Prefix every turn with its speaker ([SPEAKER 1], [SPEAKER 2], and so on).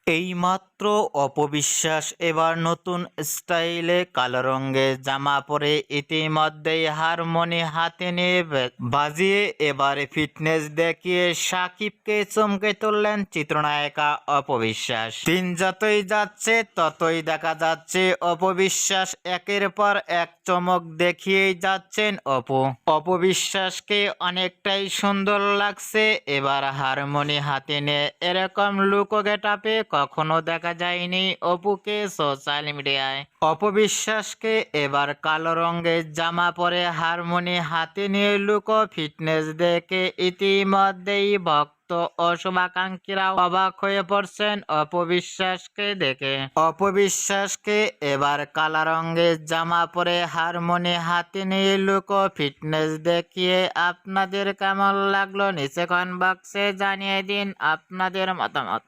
[SPEAKER 1] এইমাত্র অপবিশ্বাস এবার নতুন স্টাইলে কালো রঙের জামা পরে ইতিমধ্যেই হারমোনি হাতে নিয়ে বাজিয়ে এবারে ফিটনেস দেখিয়ে সাকিবকে চমকে তুললেন চিত্রনায়িকা অপবিশ্বাস। দিন যতই যাচ্ছে ততই দেখা যাচ্ছে অপবিশ্বাস একের পর এক চমক দেখিয়েই যাচ্ছেন অপবিশ্বাসকে অনেকটাই সুন্দর লাগছে। এবার হারমোনি হাতে নিয়ে এরকম লুক গেটআপে কখনো দেখা যায়নি অপুকে সোশ্যাল মিডিয়ায়। অপবিশ্বাসকে এবার কালো রঙের জামা পরে হারমোনি হাতে নিয়ে লুক ফিটনেস দেখে ইতিমধ্যেই ভক্ত ও শুভাকাঙ্ক্ষীরাও অবাক হয়ে পড়ছেন অপবিশ্বাসকে দেখে। অপবিশ্বাসকে এবার কালো রঙের জামা পরে হারমোনি হাতে নিয়ে লুক ফিটনেস দেখিয়ে আপনাদের কেমন লাগলো নিচে কমেন্ট বক্সে জানিয়ে দিন আপনাদের মতামত।